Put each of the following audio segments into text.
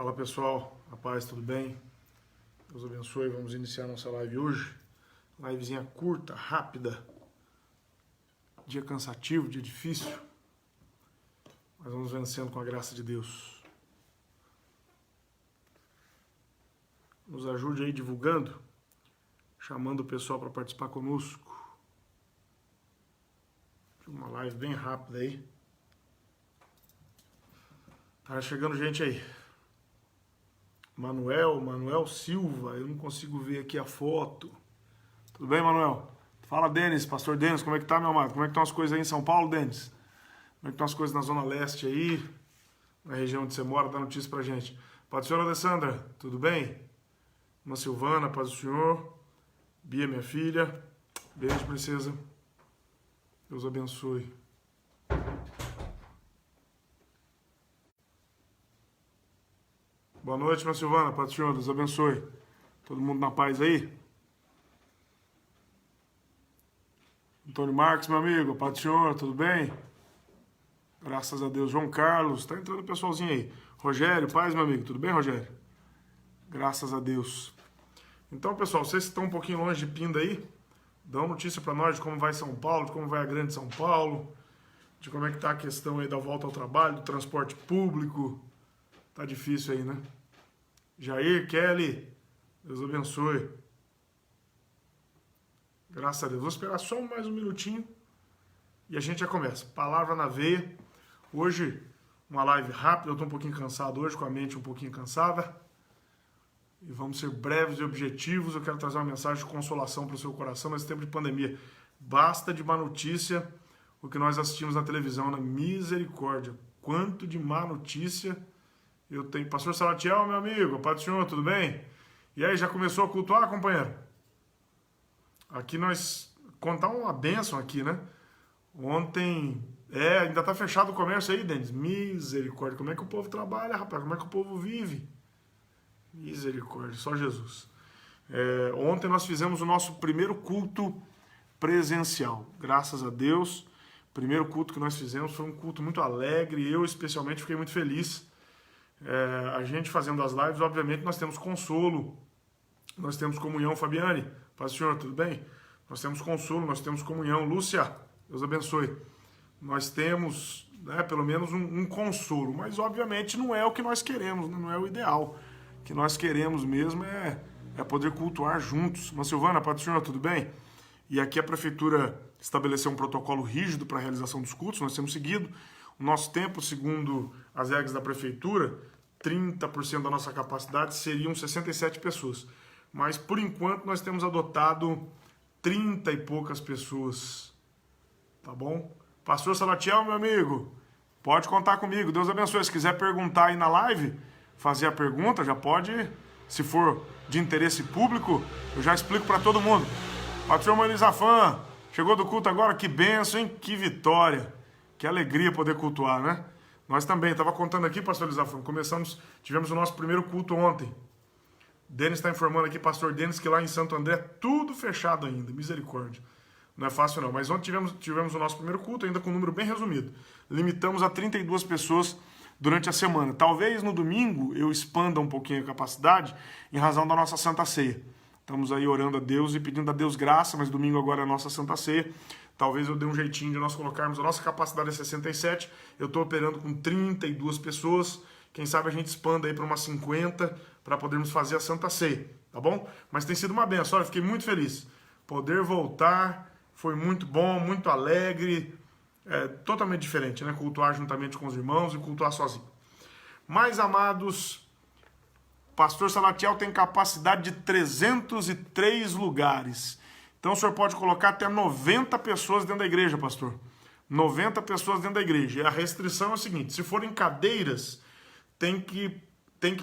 Fala pessoal, a paz, tudo bem? Deus abençoe, vamos iniciar nossa live hoje. Livezinha curta, rápida, dia cansativo, dia difícil, mas vamos vencendo com a graça de Deus. Nos ajude aí divulgando, chamando o pessoal para participar conosco. Uma live bem rápida aí. Tá chegando gente aí. Manuel Silva, eu não consigo ver aqui a foto. Tudo bem, Manuel? Fala, Denis, pastor Denis, como é que tá, meu amado? Como é que estão as coisas aí em São Paulo, Denis? Como é que estão as coisas na Zona Leste aí? Na região onde você mora, dá notícia pra gente. Paz do Senhor, Alessandra, tudo bem? Uma Silvana, paz do Senhor. Bia, minha filha. Beijo, princesa. Deus abençoe. Boa noite, minha Silvana, paz do Senhor, Deus abençoe. Todo mundo na paz aí? Antônio Marques, meu amigo, paz do Senhor, tudo bem? Graças a Deus. João Carlos, tá entrando o pessoalzinho aí. Rogério, paz, meu amigo, tudo bem, Rogério? Graças a Deus. Então, pessoal, vocês que estão um pouquinho longe de Pinda aí, dão notícia pra nós de como vai São Paulo, de como vai a Grande São Paulo, de como é que tá a questão aí da volta ao trabalho, do transporte público. Tá difícil aí, né? Jair, Kelly, Deus abençoe. Graças a Deus. Vou esperar só mais um minutinho e a gente já começa. Palavra na veia. Hoje, uma live rápida. Eu tô um pouquinho cansado hoje, com a mente um pouquinho cansada. E vamos ser breves e objetivos. Eu quero trazer uma mensagem de consolação para o seu coração nesse tempo de pandemia. Basta de má notícia o que nós assistimos na televisão, na misericórdia. Quanto de má notícia eu tenho. Pastor Salatiel, meu amigo, paz do Senhor, tudo bem? E aí, já começou a cultuar, companheiro? Aqui nós... Contar uma bênção aqui, né? Ontem... ainda tá fechado o comércio aí, Denis. Misericórdia. Como é que o povo trabalha, rapaz? Como é que o povo vive? Misericórdia, só Jesus. Ontem nós fizemos o nosso primeiro culto presencial. Graças a Deus. O primeiro culto que nós fizemos foi um culto muito alegre. Eu, especialmente, fiquei muito feliz. A gente fazendo as lives, obviamente, nós temos consolo. Nós temos comunhão, Fabiane. Paz do Senhor, tudo bem? Nós temos consolo, nós temos comunhão. Lúcia, Deus abençoe. Nós temos, pelo menos um consolo. Mas, obviamente, não é o que nós queremos, não é o ideal. O que nós queremos mesmo é poder cultuar juntos. Mas, Silvana, paz do Senhor, tudo bem? E aqui a prefeitura estabeleceu um protocolo rígido para a realização dos cultos. Nós temos seguido. O nosso tempo, segundo as regras da prefeitura, 30% da nossa capacidade seriam 67 pessoas. Mas, por enquanto, nós temos adotado 30 e poucas pessoas. Tá bom? Pastor Salatiel, meu amigo, pode contar comigo. Deus abençoe. Se quiser perguntar aí na live, fazer a pergunta, já pode. Se for de interesse público, eu já explico para todo mundo. Pastor Manizafan, chegou do culto agora? Que bênção, hein? Que vitória. Que alegria poder cultuar, né? Nós também, estava contando aqui, pastor Elisafão, tivemos o nosso primeiro culto ontem. Denis está informando aqui, pastor Denis, que lá em Santo André, tudo fechado ainda, misericórdia. Não é fácil não, mas ontem tivemos o nosso primeiro culto, ainda com um número bem resumido. Limitamos a 32 pessoas durante a semana. Talvez no domingo eu expanda um pouquinho a capacidade, em razão da nossa Santa Ceia. Estamos aí orando a Deus e pedindo a Deus graça, mas domingo agora é a nossa Santa Ceia. Talvez eu dê um jeitinho de nós colocarmos, a nossa capacidade é 67, eu estou operando com 32 pessoas, quem sabe a gente expanda aí para umas 50, para podermos fazer a Santa Ceia, tá bom? Mas tem sido uma benção, olha, fiquei muito feliz. Poder voltar, foi muito bom, muito alegre, totalmente diferente, né? Cultuar juntamente com os irmãos e cultuar sozinho. Mas, amados, pastor Salatiel tem capacidade de 303 lugares. Então o senhor pode colocar até 90 pessoas dentro da igreja, pastor. 90 pessoas dentro da igreja. E a restrição é a seguinte, se forem cadeiras, tem que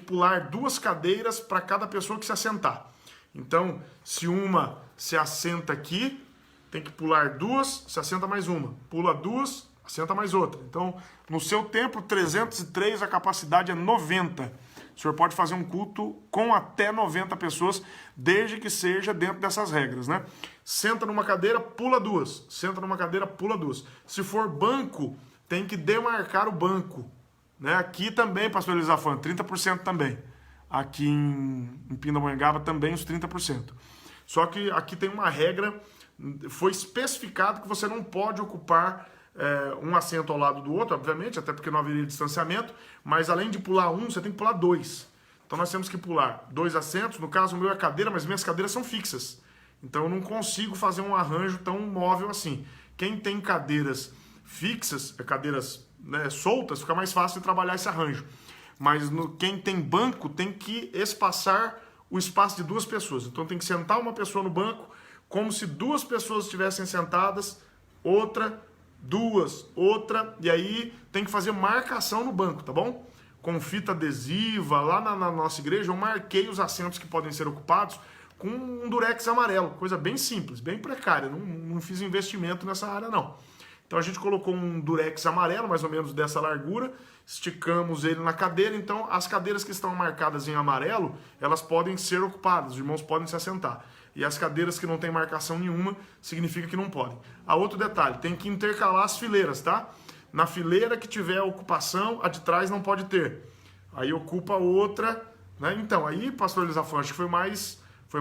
pular 2 cadeiras para cada pessoa que se assentar. Então, se uma se assenta aqui, tem que pular 2, se assenta mais uma. Pula 2, assenta mais outra. Então, no seu tempo, 303, a capacidade é 90. O senhor pode fazer um culto com até 90 pessoas, desde que seja dentro dessas regras, né? Senta numa cadeira, pula 2. Senta numa cadeira, pula 2. Se for banco, tem que demarcar o banco. Né? Aqui também, pastor Elisafan, 30% também. Aqui em Pindamonhangaba também os 30%. Só que aqui tem uma regra, foi especificado que você não pode ocupar um assento ao lado do outro, obviamente, até porque não haveria distanciamento, mas além de pular um, você tem que pular dois. Então nós temos que pular 2 assentos, no caso o meu é cadeira, mas minhas cadeiras são fixas. Então eu não consigo fazer um arranjo tão móvel assim. Quem tem cadeiras fixas, cadeiras, né, soltas, fica mais fácil de trabalhar esse arranjo. Mas quem tem banco tem que espaçar o espaço de 2 pessoas. Então tem que sentar uma pessoa no banco, como se 2 pessoas estivessem sentadas, outra, 2, outra, e aí tem que fazer marcação no banco, tá bom? Com fita adesiva, lá na nossa igreja eu marquei os assentos que podem ser ocupados com um durex amarelo, coisa bem simples, bem precária, não fiz investimento nessa área não. Então a gente colocou um durex amarelo, mais ou menos dessa largura, esticamos ele na cadeira, então as cadeiras que estão marcadas em amarelo, elas podem ser ocupadas, os irmãos podem se assentar. E as cadeiras que não tem marcação nenhuma, significa que não podem. Outro detalhe, tem que intercalar as fileiras, tá? Na fileira que tiver ocupação, a de trás não pode ter. Aí ocupa outra, né? Então, aí, pastor Elisafan, acho que foi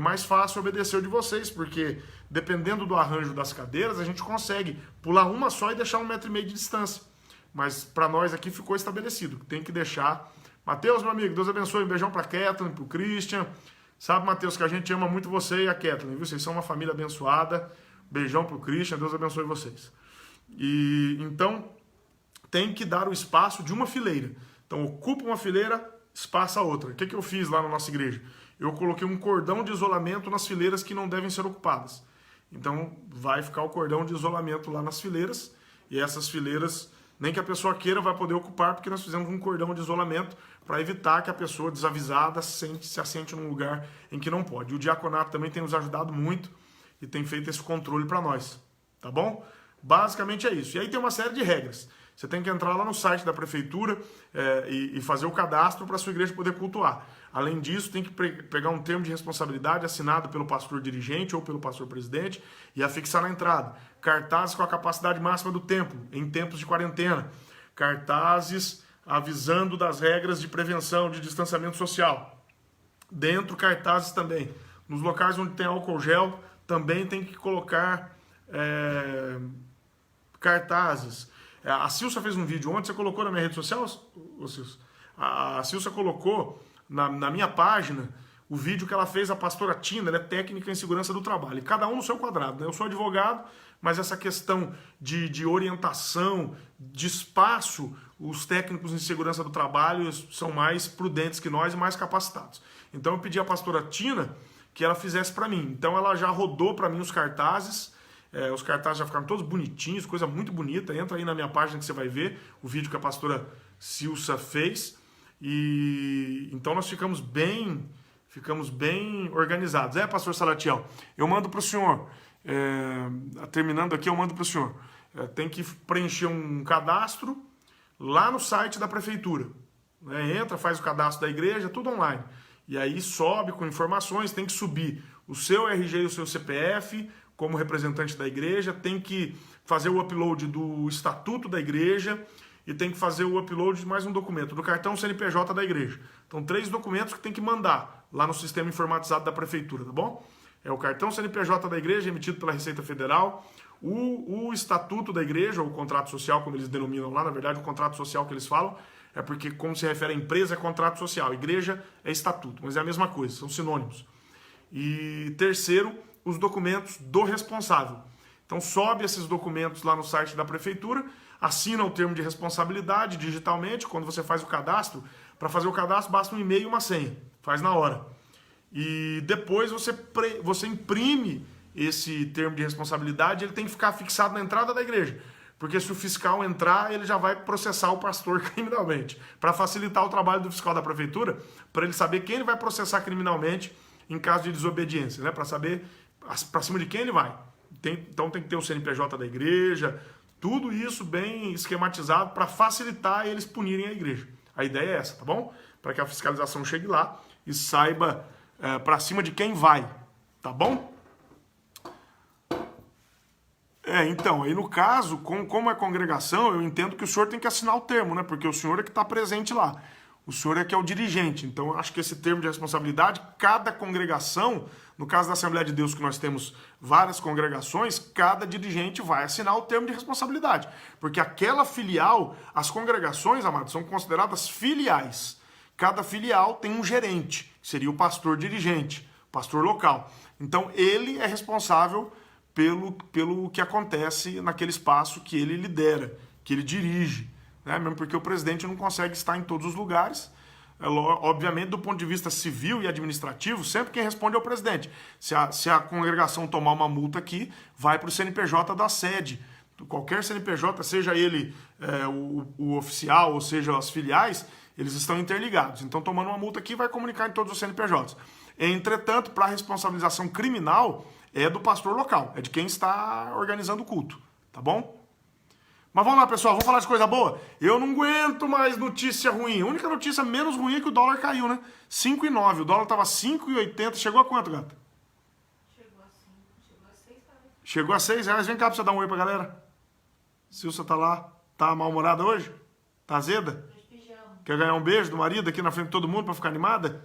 mais fácil obedecer o de vocês, porque dependendo do arranjo das cadeiras, a gente consegue pular uma só e deixar 1,5 metro de distância. Mas para nós aqui ficou estabelecido, tem que deixar. Mateus, meu amigo, Deus abençoe, um beijão para Kathleen, para o Christian. Sabe, Mateus, que a gente ama muito você e a Kathleen, viu? Vocês são uma família abençoada. Beijão para o Christian, Deus abençoe vocês. E então tem que dar o espaço de uma fileira. Então ocupa uma fileira, espaça a outra. O que eu fiz lá na nossa igreja? Eu coloquei um cordão de isolamento nas fileiras que não devem ser ocupadas. Então vai ficar o cordão de isolamento lá nas fileiras, e essas fileiras, nem que a pessoa queira, vai poder ocupar, porque nós fizemos um cordão de isolamento para evitar que a pessoa desavisada se assente num lugar em que não pode. E o diaconato também tem nos ajudado muito e tem feito esse controle para nós, tá bom? Basicamente é isso. E aí tem uma série de regras. Você tem que entrar lá no site da prefeitura e fazer o cadastro para a sua igreja poder cultuar. Além disso, tem que pegar um termo de responsabilidade assinado pelo pastor dirigente ou pelo pastor presidente e afixar na entrada. Cartazes com a capacidade máxima do templo, em tempos de quarentena. Cartazes avisando das regras de prevenção, de distanciamento social. Dentro, cartazes também. Nos locais onde tem álcool gel, também tem que colocar cartazes. A Silsa fez um vídeo ontem, você colocou na minha rede social, Silsa? A Silsa colocou na minha página o vídeo que ela fez, a pastora Tina, ela é técnica em segurança do trabalho, e cada um no seu quadrado, né? Eu sou advogado, mas essa questão de orientação, de espaço, os técnicos em segurança do trabalho são mais prudentes que nós e mais capacitados. Então eu pedi à pastora Tina que ela fizesse para mim. Então ela já rodou para mim os cartazes já ficaram todos bonitinhos, coisa muito bonita. Entra aí na minha página que você vai ver o vídeo que a pastora Silsa fez. E então nós ficamos bem organizados. Pastor Salatiel, eu mando para o senhor, terminando aqui, eu mando para o senhor. Tem que preencher um cadastro lá no site da prefeitura. Entra, faz o cadastro da igreja, tudo online. E aí sobe com informações, tem que subir o seu RG e o seu CPF como representante da igreja, tem que fazer o upload do estatuto da igreja e tem que fazer o upload de mais um documento, do cartão CNPJ da igreja. Então 3 documentos que tem que mandar lá no sistema informatizado da prefeitura, tá bom? É o cartão CNPJ da igreja emitido pela Receita Federal, o estatuto da igreja, ou o contrato social, como eles denominam lá, na verdade o contrato social que eles falam, é porque como se refere à empresa é contrato social, igreja é estatuto, mas é a mesma coisa, são sinônimos. E terceiro, os documentos do responsável. Então sobe esses documentos lá no site da prefeitura, assina o termo de responsabilidade digitalmente, quando você faz o cadastro. Para fazer o cadastro basta um e-mail e uma senha, faz na hora. E depois você imprime esse termo de responsabilidade, ele tem que ficar fixado na entrada da igreja, porque se o fiscal entrar, ele já vai processar o pastor criminalmente, para facilitar o trabalho do fiscal da prefeitura, para ele saber quem ele vai processar criminalmente em caso de desobediência, né? Para saber para cima de quem ele vai. Então tem que ter o CNPJ da igreja, tudo isso bem esquematizado para facilitar eles punirem a igreja. A ideia é essa, tá bom? Para que a fiscalização chegue lá e saiba para cima de quem vai, tá bom? Então, aí no caso, como é congregação, eu entendo que o senhor tem que assinar o termo, né? Porque o senhor é que está presente lá. O senhor é que é o dirigente. Então, eu acho que esse termo de responsabilidade, cada congregação, no caso da Assembleia de Deus, que nós temos várias congregações, cada dirigente vai assinar o termo de responsabilidade. Porque aquela filial, as congregações, amados, são consideradas filiais. Cada filial tem um gerente, que seria o pastor dirigente, pastor local. Então, ele é responsável pelo que acontece naquele espaço que ele lidera, que ele dirige, né? Mesmo porque o presidente não consegue estar em todos os lugares. Obviamente, do ponto de vista civil e administrativo, sempre quem responde é o presidente. Se a congregação tomar uma multa aqui, vai para o CNPJ da sede. Qualquer CNPJ, seja ele o oficial ou seja as filiais, eles estão interligados. Então, tomando uma multa aqui, vai comunicar em todos os CNPJs. Entretanto, para a responsabilização criminal, é do pastor local, é de quem está organizando o culto, tá bom? Mas vamos lá, pessoal, vamos falar de coisa boa? Eu não aguento mais notícia ruim. A única notícia menos ruim é que o dólar caiu, né? 5,9. O dólar estava 5,80. Chegou a quanto, gata? Chegou a 5. Chegou a 6, parece. Chegou a R$6. Vem cá pra você dar um oi pra galera. Silsa tá lá. Tá mal-humorada hoje? Tá azeda? De pijama. Quer ganhar um beijo do marido aqui na frente de todo mundo pra ficar animada?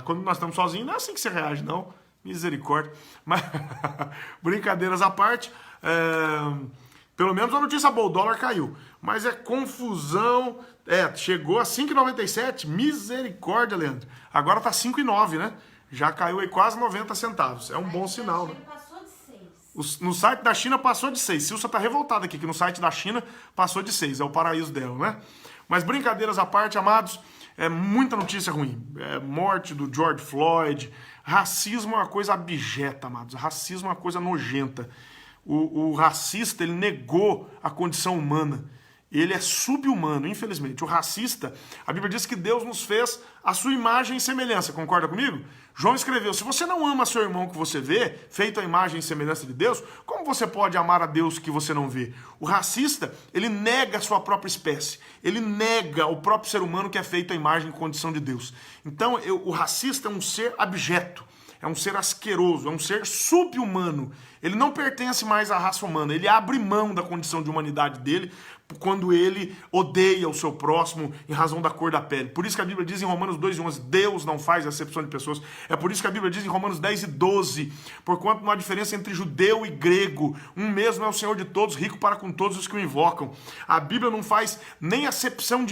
Quando nós estamos sozinhos, não é assim que você reage, não. Misericórdia. Mas, brincadeiras à parte, pelo menos a notícia boa, o dólar caiu. Mas é confusão. Chegou a 5,97. Misericórdia, Leandro. Agora tá 5,9, né? Já caiu aí quase 90 centavos. É um bom sinal, né? Passou de 6. No site da China passou de 6. Silsa tá revoltada aqui, que no site da China passou de 6. É o paraíso dela, né? Mas brincadeiras à parte, amados, é muita notícia ruim. Morte do George Floyd. Racismo é uma coisa abjeta, amados. Racismo é uma coisa nojenta. O racista, ele negou a condição humana. Ele é sub-humano, infelizmente. O racista, a Bíblia diz que Deus nos fez a sua imagem e semelhança. Concorda comigo? João escreveu, se você não ama seu irmão que você vê, feito a imagem e semelhança de Deus, como você pode amar a Deus que você não vê? O racista, ele nega a sua própria espécie. Ele nega o próprio ser humano que é feito a imagem e condição de Deus. Então, o racista é um ser abjeto. É um ser asqueroso, é um ser sub-humano. Ele não pertence mais à raça humana. Ele abre mão da condição de humanidade dele quando ele odeia o seu próximo em razão da cor da pele. Por isso que a Bíblia diz em Romanos 2:11, Deus não faz acepção de pessoas. É por isso que a Bíblia diz em Romanos 10:12, porquanto não há diferença entre judeu e grego. Um mesmo é o Senhor de todos, rico para com todos os que o invocam. A Bíblia não faz nem acepção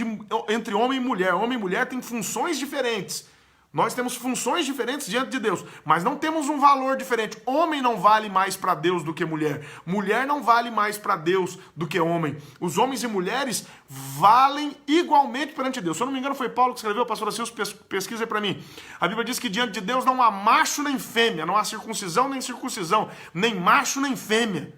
entre homem e mulher. Homem e mulher têm funções diferentes. Nós temos funções diferentes diante de Deus, mas não temos um valor diferente. Homem não vale mais para Deus do que mulher. Mulher não vale mais para Deus do que homem. Os homens e mulheres valem igualmente perante Deus. Se eu não me engano, foi Paulo que escreveu, pastor Assis, pesquisa aí para mim. A Bíblia diz que diante de Deus não há macho nem fêmea, não há circuncisão nem circuncisão, nem macho nem fêmea.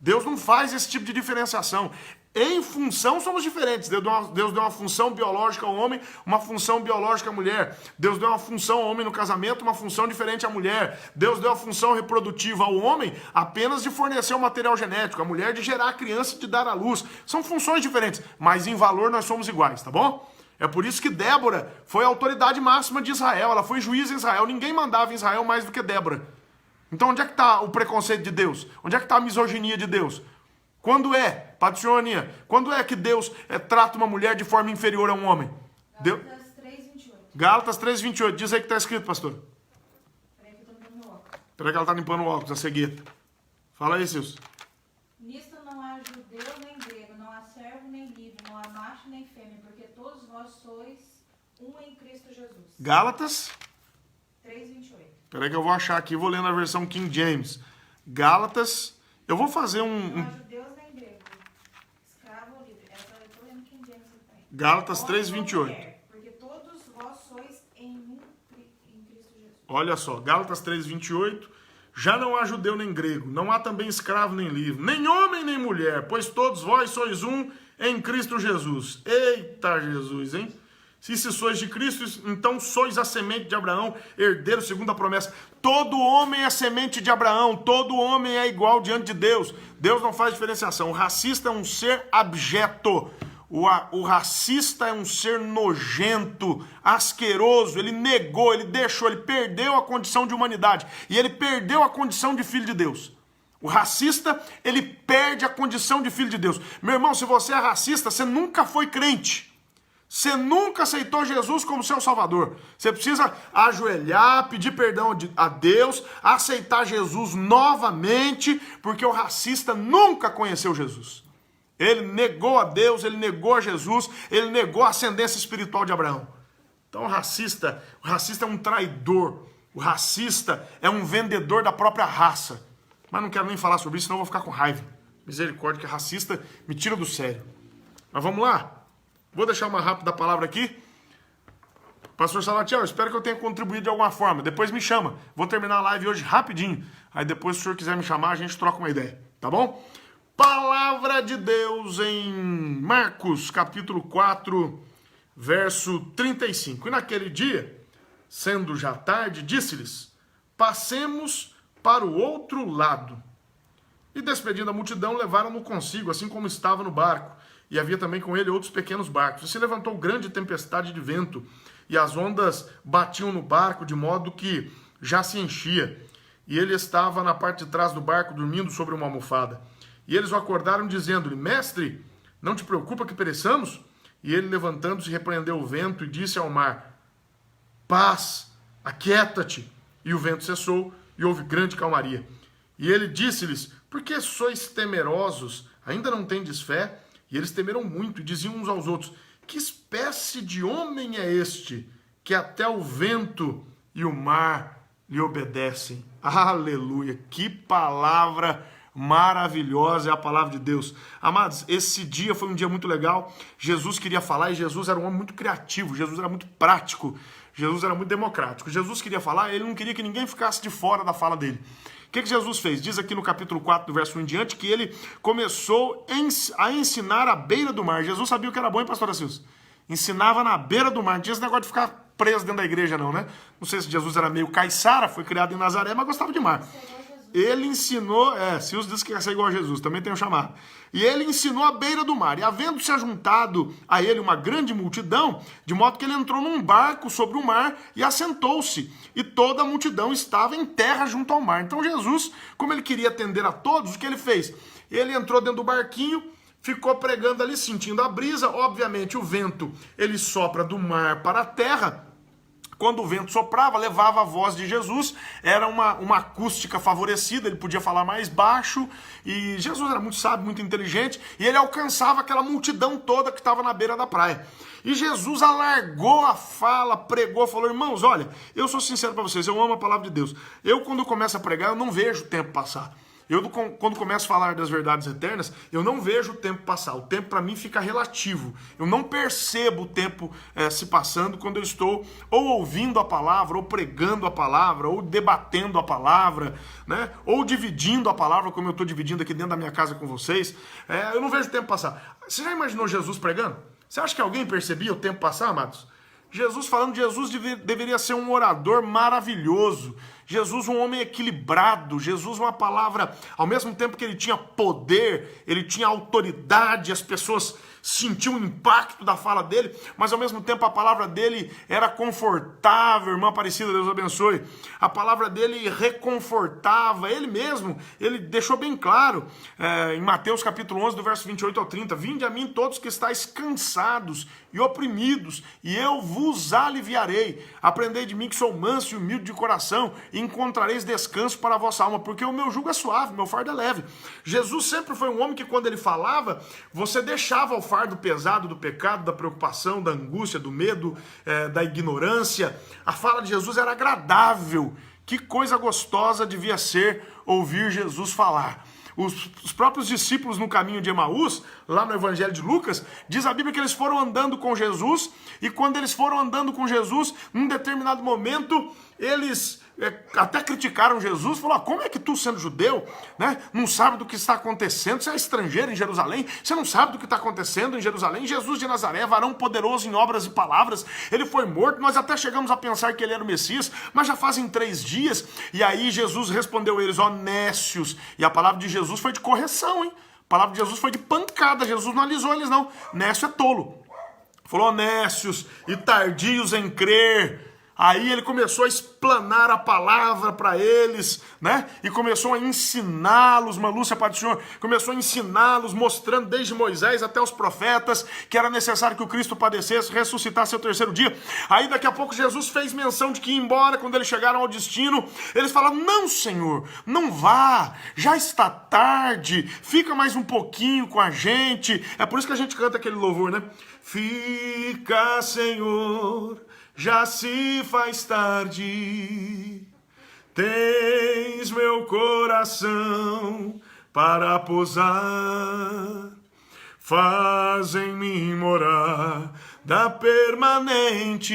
Deus não faz esse tipo de diferenciação. Em função somos diferentes. Deus deu uma função biológica ao homem, uma função biológica à mulher. Deus deu uma função ao homem no casamento, uma função diferente à mulher. Deus deu a função reprodutiva ao homem apenas de fornecer o material genético, a mulher de gerar a criança e de dar à luz. São funções diferentes, mas em valor nós somos iguais, tá bom? É por isso que Débora foi a autoridade máxima de Israel. Ela foi juiz em Israel. Ninguém mandava em Israel mais do que Débora. Então onde é que está o preconceito de Deus? Onde é que está a misoginia de Deus? Quando é que Deus trata uma mulher de forma inferior a um homem? Gálatas 3:28. Gálatas 3:28. Diz aí que está escrito, pastor. Peraí que eu tô limpando o óculos. Peraí que ela está limpando o óculos, a cegueta. Fala aí, Silvio. Nisto não há judeu nem grego, não há servo nem livre, não há macho nem fêmea, porque todos vós sois um em Cristo Jesus. Gálatas. 3:28. Peraí que eu vou achar aqui, vou ler na versão King James. Gálatas. Eu vou fazer Não há judeus nem grego, escravo ou livre. Essa eu tô lendo King James também. Gálatas Homem ou 3:28. mulher, porque todos vós sois em Cristo Jesus. Olha só, Gálatas 3:28. Já não há judeu nem grego, não há também escravo nem livre, nem homem nem mulher, pois todos vós sois um em Cristo Jesus. Eita Jesus, hein? Se sois de Cristo, então sois a semente de Abraão, herdeiro segundo a promessa. Todo homem é semente de Abraão, todo homem é igual diante de Deus. Deus não faz diferenciação. O racista é um ser abjeto. O racista é um ser nojento, asqueroso. Ele negou, ele deixou, ele perdeu a condição de humanidade. E ele perdeu a condição de filho de Deus. O racista, ele perde a condição de filho de Deus. Meu irmão, se você é racista, você nunca foi crente. Você nunca aceitou Jesus como seu salvador. Você precisa ajoelhar, pedir perdão a Deus, aceitar Jesus novamente, porque o racista nunca conheceu Jesus. Ele negou a Deus, ele negou a Jesus, ele negou a ascendência espiritual de Abraão. Então o racista é um traidor. O racista é um vendedor da própria raça. Mas não quero nem falar sobre isso, senão eu vou ficar com raiva. Misericórdia, que racista me tira do sério. Mas vamos lá. Vou deixar uma rápida palavra aqui. Pastor Salatiel, espero que eu tenha contribuído de alguma forma. Depois me chama. Vou terminar a live hoje rapidinho. Aí depois, se o senhor quiser me chamar, a gente troca uma ideia. Tá bom? Palavra de Deus em Marcos, capítulo 4, verso 35. E naquele dia, sendo já tarde, disse-lhes: passemos para o outro lado. E despedindo a multidão, levaram-no consigo, assim como estava no barco. E havia também com ele outros pequenos barcos. E se levantou grande tempestade de vento, e as ondas batiam no barco, de modo que já se enchia. E ele estava na parte de trás do barco, dormindo sobre uma almofada. E eles o acordaram, dizendo-lhe: mestre, não te preocupa que pereçamos? E ele, levantando-se, repreendeu o vento e disse ao mar: paz, aquieta-te. E o vento cessou, e houve grande calmaria. E ele disse-lhes: por que sois temerosos? Ainda não tendes fé? E eles temeram muito e diziam uns aos outros: que espécie de homem é este, que até o vento e o mar lhe obedecem? Aleluia! Que palavra maravilhosa é a palavra de Deus. Amados, esse dia foi um dia muito legal. Jesus queria falar e Jesus era um homem muito criativo. Jesus era muito prático. Jesus era muito democrático. Jesus queria falar e ele não queria que ninguém ficasse de fora da fala dele. O que Jesus fez? Diz aqui no capítulo 4, do verso 1 em diante, que ele começou a ensinar à beira do mar. Jesus sabia o que era bom, hein, pastora Silvia? Ensinava na beira do mar. Não tinha esse negócio de ficar preso dentro da igreja, não, né? Não sei se Jesus era meio caiçara, foi criado em Nazaré, mas gostava de mar. Ele ensinou, Silvio disse que ia ser igual a Jesus, também tem um chamado. E ele ensinou à beira do mar. E havendo-se ajuntado a ele uma grande multidão, de modo que ele entrou num barco sobre o mar e assentou-se. E toda a multidão estava em terra junto ao mar. Então Jesus, como ele queria atender a todos, o que ele fez? Ele entrou dentro do barquinho, ficou pregando ali, sentindo a brisa. Obviamente o vento, ele sopra do mar para a terra. Quando o vento soprava, levava a voz de Jesus, era uma acústica favorecida, ele podia falar mais baixo, e Jesus era muito sábio, muito inteligente, e ele alcançava aquela multidão toda que estava na beira da praia. E Jesus alargou a fala, pregou, falou: irmãos, olha, eu sou sincero para vocês, eu amo a palavra de Deus. Eu, quando começo a pregar, eu não vejo o tempo passar. Eu, quando começo a falar das verdades eternas, eu não vejo o tempo passar. O tempo para mim fica relativo. Eu não percebo o tempo se passando quando eu estou ou ouvindo a palavra, ou pregando a palavra, ou debatendo a palavra, né? Ou dividindo a palavra, como eu estou dividindo aqui dentro da minha casa com vocês. Eu não vejo o tempo passar. Você já imaginou Jesus pregando? Você acha que alguém percebia o tempo passar, amados? Jesus falando, Jesus deveria ser um orador maravilhoso. Jesus um homem equilibrado. Jesus uma palavra, ao mesmo tempo que ele tinha poder, ele tinha autoridade, as pessoas sentiam o impacto da fala dele, mas ao mesmo tempo a palavra dele era confortável. Irmã Aparecida, Deus abençoe. A palavra dele reconfortava. Ele mesmo, ele deixou bem claro em Mateus capítulo 11, do verso 28 ao 30, vinde a mim todos que estáis cansados e oprimidos, e eu vos aliviarei. Aprendei de mim que sou manso e humilde de coração, e encontrareis descanso para a vossa alma, porque o meu jugo é suave, meu fardo é leve. Jesus sempre foi um homem que, quando ele falava, você deixava o fardo pesado do pecado, da preocupação, da angústia, do medo, da ignorância. A fala de Jesus era agradável. Que coisa gostosa devia ser ouvir Jesus falar. Os próprios discípulos no caminho de Emaús, lá no Evangelho de Lucas, diz a Bíblia que eles foram andando com Jesus, e quando eles foram andando com Jesus, num determinado momento, eles até criticaram Jesus, falaram: como é que tu, sendo judeu, né, não sabe do que está acontecendo? Você é estrangeiro em Jerusalém, você não sabe do que está acontecendo em Jerusalém? Jesus de Nazaré, varão poderoso em obras e palavras, ele foi morto, nós até chegamos a pensar que ele era o Messias, mas já fazem 3 dias, e aí Jesus respondeu a eles: ó nécios, e a palavra de Jesus foi de correção, hein? A palavra de Jesus foi de pancada, Jesus não alisou eles não, nécio é tolo. Falou: ó nécios e tardios em crer, Aí ele começou a explanar a palavra para eles, né? E começou a ensiná-los, uma Lúcia Pai do Senhor, começou a ensiná-los, mostrando desde Moisés até os profetas que era necessário que o Cristo padecesse, ressuscitasse ao terceiro dia. Aí daqui a pouco Jesus fez menção de que ia embora. Quando eles chegaram ao destino, eles falaram: não, Senhor, não vá, já está tarde, fica mais um pouquinho com a gente. É por isso que a gente canta aquele louvor, né? Fica, Senhor, já se faz tarde, tens meu coração para pousar, faz em mim morada permanente.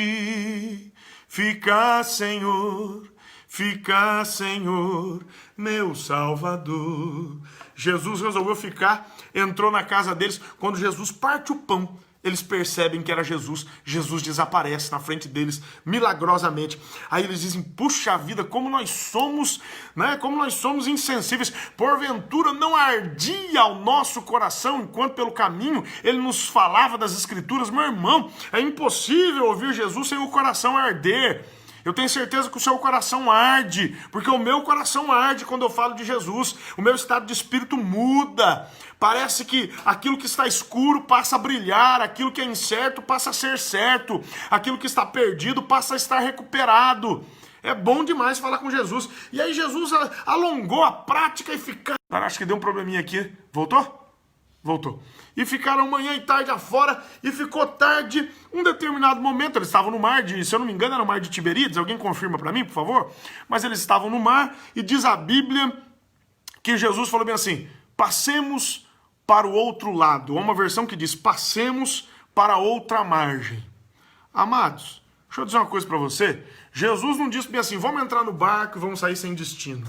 Fica, Senhor, meu Salvador. Jesus resolveu ficar, entrou na casa deles. Quando Jesus parte o pão, eles percebem que era Jesus. Jesus desaparece na frente deles milagrosamente. Aí eles dizem: puxa vida, como nós somos, né? Como nós somos insensíveis. Porventura não ardia ao nosso coração enquanto pelo caminho ele nos falava das Escrituras? Meu irmão, é impossível ouvir Jesus sem o coração arder. Eu tenho certeza que o seu coração arde, porque o meu coração arde quando eu falo de Jesus. O meu estado de espírito muda. Parece que aquilo que está escuro passa a brilhar, aquilo que é incerto passa a ser certo, aquilo que está perdido passa a estar recuperado. É bom demais falar com Jesus. E aí Jesus alongou a prática e ficaram... Acho que deu um probleminha aqui. Voltou? Voltou. E ficaram manhã e tarde afora, e ficou tarde. Um determinado momento, eles estavam no mar de, se eu não me engano, era o mar de Tiberíades. Alguém confirma para mim, por favor? Mas eles estavam no mar, e diz a Bíblia que Jesus falou bem assim: passemos para o outro lado. Há uma versão que diz: passemos para outra margem. Amados, deixa eu dizer uma coisa para você. Jesus não disse bem assim: vamos entrar no barco e vamos sair sem destino.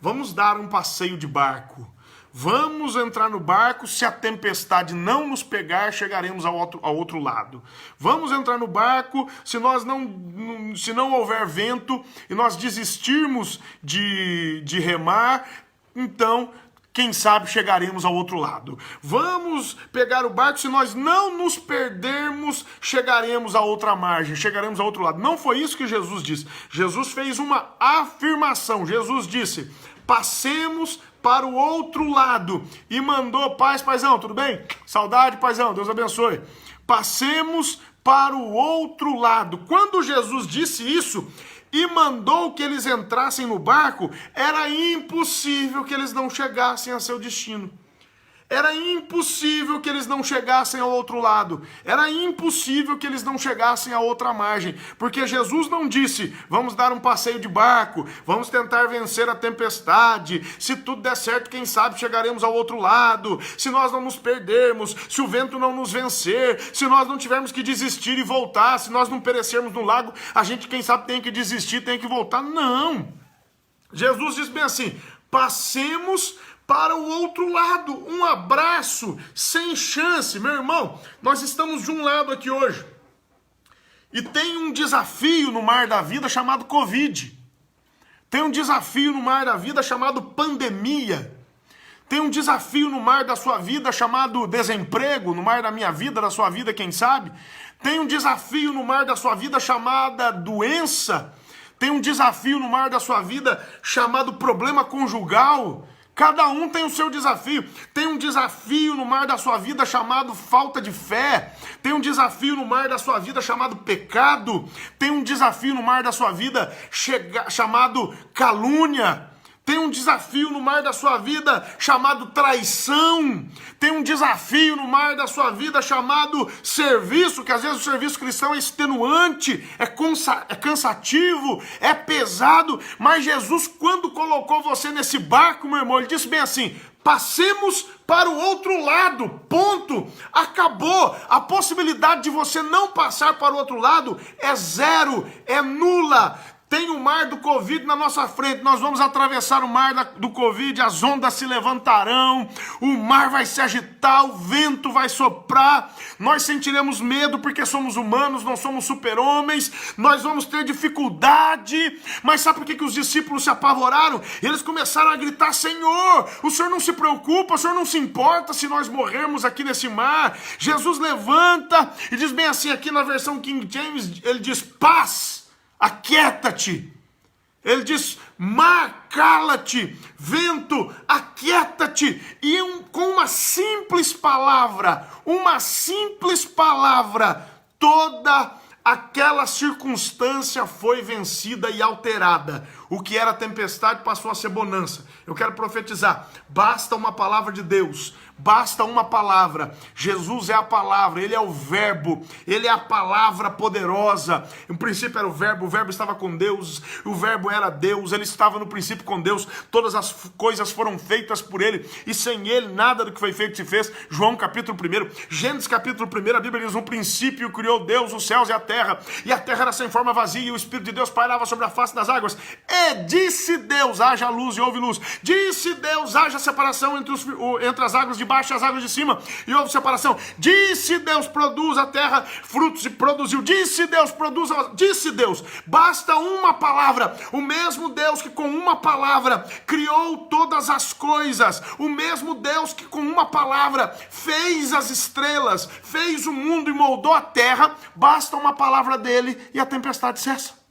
Vamos dar um passeio de barco. Vamos entrar no barco, se a tempestade não nos pegar, chegaremos ao outro lado. Vamos entrar no barco, se não houver vento e nós desistirmos de remar, então, quem sabe chegaremos ao outro lado. Vamos pegar o barco, se nós não nos perdermos, chegaremos à outra margem, chegaremos ao outro lado. Não foi isso que Jesus disse. Jesus fez uma afirmação. Jesus disse: passemos para o outro lado. E mandou: paz, paizão, tudo bem? Saudade, paizão, Deus abençoe. Passemos para o outro lado. Quando Jesus disse isso e mandou que eles entrassem no barco, era impossível que eles não chegassem a seu destino. Era impossível que eles não chegassem ao outro lado. Era impossível que eles não chegassem à outra margem. Porque Jesus não disse: vamos dar um passeio de barco, vamos tentar vencer a tempestade. Se tudo der certo, quem sabe chegaremos ao outro lado. Se nós não nos perdermos, se o vento não nos vencer, se nós não tivermos que desistir e voltar, se nós não perecermos no lago, a gente, quem sabe, tem que desistir, tem que voltar. Não! Jesus diz bem assim: passemos para o outro lado. Um abraço sem chance. Meu irmão, nós estamos de um lado aqui hoje e tem um desafio no mar da vida chamado Covid. Tem um desafio no mar da vida chamado pandemia. Tem um desafio no mar da sua vida chamado desemprego, no mar da minha vida, da sua vida, quem sabe. Tem um desafio no mar da sua vida chamada doença. Tem um desafio no mar da sua vida chamado problema conjugal. Cada um tem o seu desafio. Tem um desafio no mar da sua vida chamado falta de fé. Tem um desafio no mar da sua vida chamado pecado. Tem um desafio no mar da sua vida chamado calúnia. Tem um desafio no mar da sua vida chamado traição. Tem um desafio no mar da sua vida chamado serviço, que às vezes o serviço cristão é extenuante, é cansativo, é pesado. Mas Jesus, quando colocou você nesse barco, meu irmão, ele disse bem assim: passemos para o outro lado, ponto, acabou. A possibilidade de você não passar para o outro lado é zero, é nula. Tem o mar do Covid na nossa frente, nós vamos atravessar o mar do Covid, as ondas se levantarão, o mar vai se agitar, o vento vai soprar, nós sentiremos medo porque somos humanos, não somos super-homens, nós vamos ter dificuldade. Mas sabe por que os discípulos se apavoraram? Eles começaram a gritar: Senhor, o Senhor não se preocupa, o Senhor não se importa se nós morrermos aqui nesse mar. Jesus levanta e diz bem assim, aqui na versão King James, ele diz: paz. aquieta-te. Ele diz, mar, cala-te, vento, aquieta-te. E com uma simples palavra, toda aquela circunstância foi vencida e alterada. O que era tempestade passou a ser bonança. Eu quero profetizar, basta uma palavra de Deus, basta uma palavra. Jesus é a palavra, ele é o verbo, ele é a palavra poderosa. No princípio era o verbo estava com Deus, o verbo era Deus, ele estava no princípio com Deus, todas as coisas foram feitas por ele, e sem ele nada do que foi feito se fez. João capítulo 1, Gênesis capítulo 1, a Bíblia diz, no princípio criou Deus os céus e a terra era sem forma vazia, e o Espírito de Deus pairava sobre a face das águas. E disse Deus, haja luz, e houve luz. Disse Deus, haja separação entre as águas de baixo e as águas de cima, e houve separação. Disse Deus, produz a terra frutos, e produziu. Disse Deus, disse Deus. Basta uma palavra. O mesmo Deus que com uma palavra criou todas as coisas, o mesmo Deus que com uma palavra fez as estrelas, fez o mundo e moldou a terra, basta uma palavra dele e a tempestade cessa.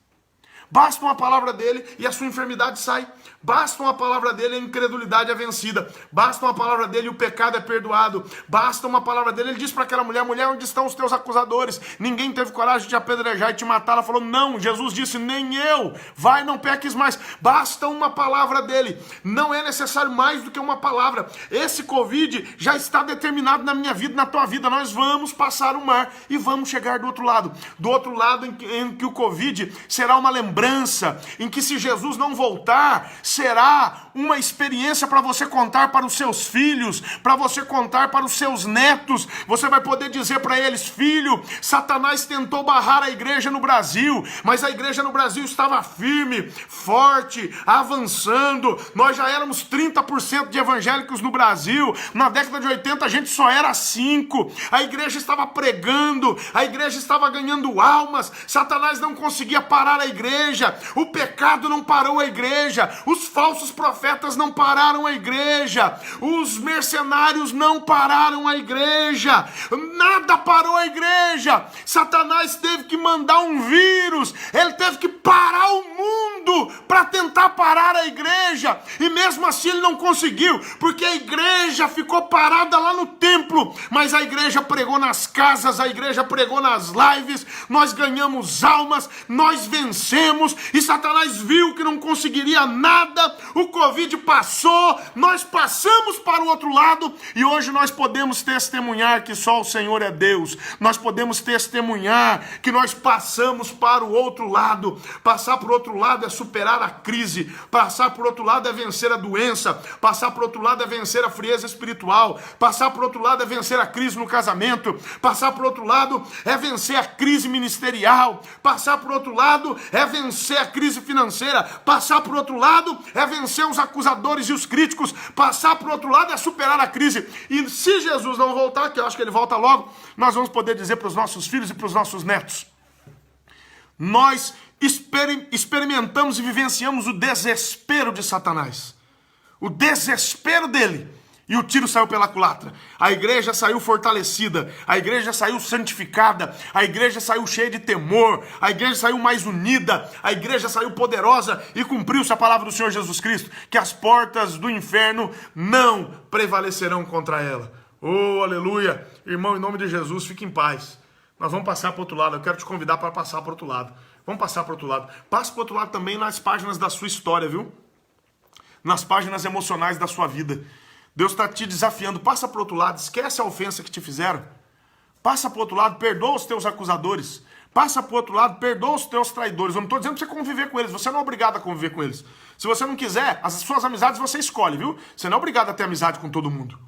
Basta uma palavra dele e a sua enfermidade sai. Basta uma palavra dele e a incredulidade é vencida. Basta uma palavra dele e o pecado é perdoado. Basta uma palavra dele. Ele disse para aquela mulher, mulher, onde estão os teus acusadores? Ninguém teve coragem de te apedrejar e te matar. Ela falou, não. Jesus disse, nem eu. Vai, não peques mais. Basta uma palavra dele. Não é necessário mais do que uma palavra. Esse Covid já está determinado na minha vida, na tua vida. Nós vamos passar o mar e vamos chegar do outro lado. Do outro lado em que o Covid será uma lembrança, em que se Jesus não voltar, será uma experiência para você contar para os seus filhos, para você contar para os seus netos. Você vai poder dizer para eles, filho, Satanás tentou barrar a igreja no Brasil, mas a igreja no Brasil estava firme, forte, avançando. Nós já éramos 30% de evangélicos no Brasil. Na década de 80 a gente só era 5%. A igreja estava pregando, a igreja estava ganhando almas. Satanás não conseguia parar a igreja, o pecado não parou a igreja, os falsos profetas não pararam a igreja, os mercenários não pararam a igreja, nada parou a igreja. Satanás teve que mandar um vírus, ele teve que parar o mundo para tentar parar a igreja, e mesmo assim ele não conseguiu, porque a igreja ficou parada lá no templo, mas a igreja pregou nas casas, a igreja pregou nas lives, nós ganhamos almas, nós vencemos, e Satanás viu que não conseguiria nada. O Covid passou, nós passamos para o outro lado, e hoje nós podemos testemunhar que só o Senhor é Deus. Nós podemos testemunhar que nós passamos para o outro lado. Passar para o outro lado é superar a crise, passar para o outro lado é vencer a doença, passar para o outro lado é vencer a frieza espiritual, passar para o outro lado é vencer a crise no casamento, passar para o outro lado é vencer a crise ministerial, passar para o outro lado é vencer a crise financeira, passar para o outro lado é vencer os acusadores e os críticos, passar para o outro lado é superar a crise. E se Jesus não voltar, que eu acho que ele volta logo, nós vamos poder dizer para os nossos filhos e para os nossos netos, nós experimentamos e vivenciamos o desespero de Satanás, o desespero dele, e o tiro saiu pela culatra. A igreja saiu fortalecida, a igreja saiu santificada, a igreja saiu cheia de temor, a igreja saiu mais unida, a igreja saiu poderosa, e cumpriu-se a palavra do Senhor Jesus Cristo, que as portas do inferno não prevalecerão contra ela. Oh, aleluia! Irmão, em nome de Jesus, fique em paz. Nós vamos passar para o outro lado. Eu quero te convidar para passar para o outro lado. Vamos passar para o outro lado. Passe para o outro lado também nas páginas da sua história, viu? Nas páginas emocionais da sua vida. Deus está te desafiando. Passa para o outro lado. Esquece a ofensa que te fizeram. Passa para o outro lado. Perdoa os teus acusadores. Passa para o outro lado. Perdoa os teus traidores. Eu não estou dizendo para você conviver com eles. Você não é obrigado a conviver com eles. Se você não quiser, as suas amizades você escolhe, viu? Você não é obrigado a ter amizade com todo mundo.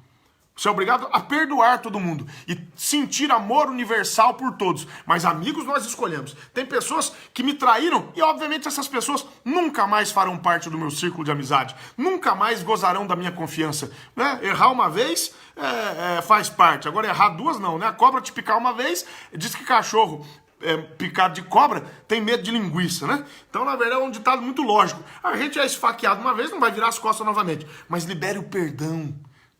Você é obrigado a perdoar todo mundo e sentir amor universal por todos. Mas amigos nós escolhemos. Tem pessoas que me traíram e obviamente essas pessoas nunca mais farão parte do meu círculo de amizade. Nunca mais gozarão da minha confiança. Né? Errar uma vez faz parte. Agora errar duas não. Né? A cobra te picar uma vez, diz que cachorro picado de cobra tem medo de linguiça, né? Então, na verdade, é um ditado muito lógico. A gente é esfaqueado uma vez, não vai virar as costas novamente. Mas libere o perdão.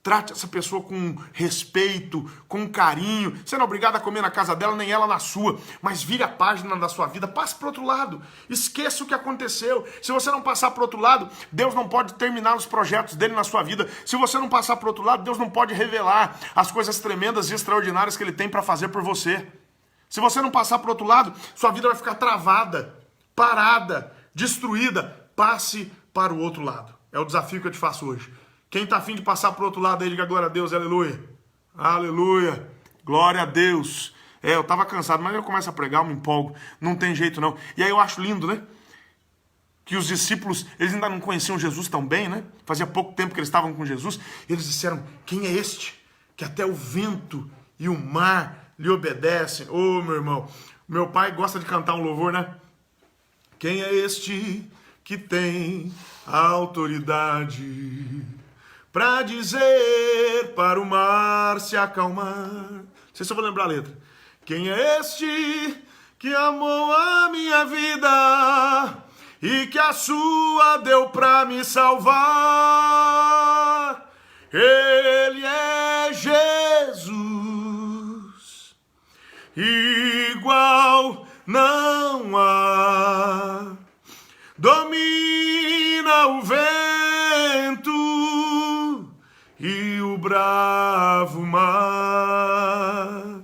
Trate essa pessoa com respeito, com carinho. Você não é obrigado a comer na casa dela, nem ela na sua. Mas vire a página da sua vida, passe para o outro lado. Esqueça o que aconteceu. Se você não passar para o outro lado, Deus não pode terminar os projetos dele na sua vida. Se você não passar para o outro lado, Deus não pode revelar as coisas tremendas e extraordinárias que ele tem para fazer por você. Se você não passar para o outro lado, sua vida vai ficar travada, parada, destruída. Passe para o outro lado. É o desafio que eu te faço hoje. Quem está afim de passar para o outro lado aí, diga glória a Deus, aleluia. Aleluia. Glória a Deus. Eu estava cansado, mas eu começo a pregar, eu me empolgo. Não tem jeito não. E aí eu acho lindo, né? Que os discípulos, eles ainda não conheciam Jesus tão bem, né? Fazia pouco tempo que eles estavam com Jesus. Eles disseram, quem é este? Que até o vento e o mar lhe obedecem. Ô, meu irmão, meu pai gosta de cantar um louvor, né? Quem é este que tem autoridade para dizer para o mar se acalmar? Não sei se eu vou lembrar a letra. Quem é este que amou a minha vida e que a sua deu para me salvar? Ele é Jesus, igual não há. Domina o vento e o bravo mar.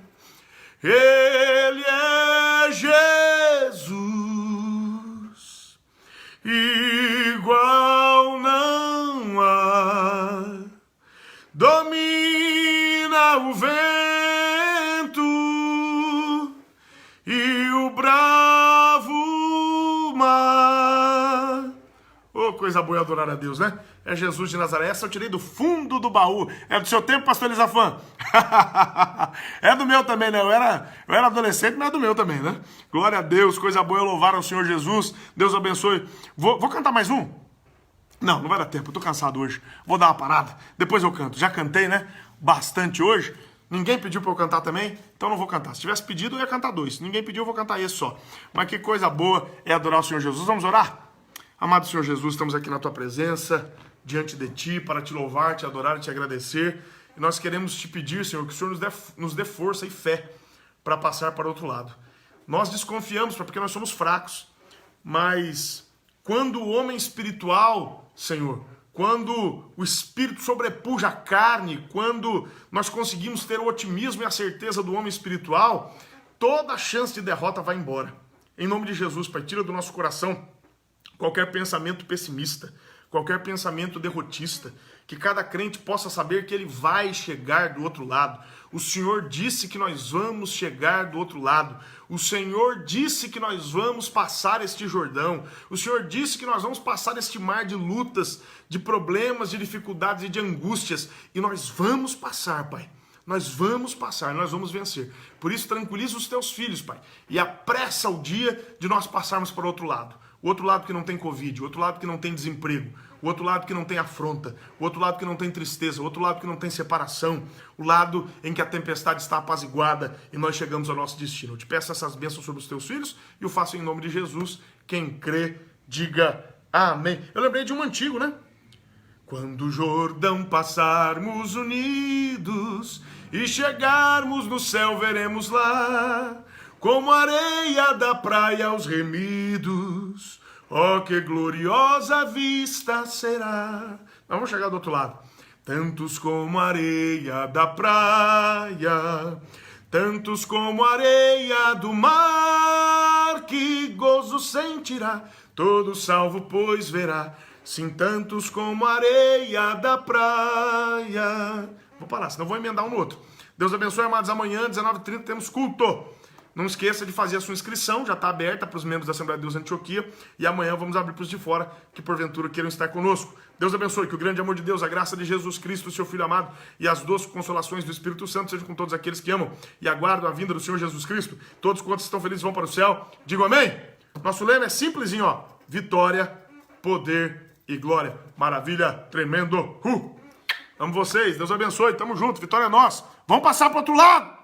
Ele é Jesus, igual não há. Domina o vento e o bravo mar. Oh, coisa boa adorar a Deus, né? É Jesus de Nazaré. Essa eu tirei do fundo do baú. É do seu tempo, pastor Elisafã? É do meu também, né? Eu era adolescente, mas é do meu também, né? Glória a Deus, coisa boa é louvar ao Senhor Jesus. Deus abençoe. Vou cantar mais um? Não vai dar tempo, eu tô cansado hoje. Vou dar uma parada, depois eu canto. Já cantei, né? Bastante hoje. Ninguém pediu pra eu cantar também, então não vou cantar. Se tivesse pedido, eu ia cantar dois. Se ninguém pediu, eu vou cantar esse só. Mas que coisa boa é adorar o Senhor Jesus. Vamos orar? Amado Senhor Jesus, estamos aqui na Tua presença, diante de Ti, para Te louvar, Te adorar, Te agradecer. E nós queremos Te pedir, Senhor, que o Senhor nos dê força e fé para passar para o outro lado. Nós desconfiamos, porque nós somos fracos. Mas quando o homem espiritual, Senhor, quando o Espírito sobrepuja a carne, quando nós conseguimos ter o otimismo e a certeza do homem espiritual, toda a chance de derrota vai embora. Em nome de Jesus, Pai, tira do nosso coração qualquer pensamento pessimista, qualquer pensamento derrotista, que cada crente possa saber que ele vai chegar do outro lado. O Senhor disse que nós vamos chegar do outro lado. O Senhor disse que nós vamos passar este Jordão. O Senhor disse que nós vamos passar este mar de lutas, de problemas, de dificuldades e de angústias. E nós vamos passar, Pai. Nós vamos passar, nós vamos vencer. Por isso, tranquiliza os teus filhos, Pai. E apressa o dia de nós passarmos para o outro lado. O outro lado que não tem Covid, o outro lado que não tem desemprego, o outro lado que não tem afronta, o outro lado que não tem tristeza, o outro lado que não tem separação, o lado em que a tempestade está apaziguada e nós chegamos ao nosso destino. Eu te peço essas bênçãos sobre os teus filhos e o faço em nome de Jesus. Quem crê, diga amém. Eu lembrei de um antigo, né? Quando o Jordão passarmos unidos e chegarmos no céu, veremos lá, como a areia da praia aos remidos. Oh, que gloriosa vista será. Vamos chegar do outro lado. Tantos como a areia da praia, tantos como a areia do mar, que gozo sentirá, todo salvo pois verá. Sim, tantos como a areia da praia. Vou parar, senão vou emendar um no outro. Deus abençoe, amados. Amanhã, 19h30, temos culto. Não esqueça de fazer a sua inscrição, já está aberta para os membros da Assembleia de Deus Antioquia. E amanhã vamos abrir para os de fora, que porventura queiram estar conosco. Deus abençoe, que o grande amor de Deus, a graça de Jesus Cristo, seu Filho amado, e as doces consolações do Espírito Santo sejam com todos aqueles que amam e aguardam a vinda do Senhor Jesus Cristo. Todos quantos estão felizes vão para o céu. Digam amém. Nosso lema é simplesinho, ó. Vitória, poder e glória. Maravilha, tremendo. Amo vocês, Deus abençoe, tamo junto, vitória é nossa. Vamos passar para o outro lado.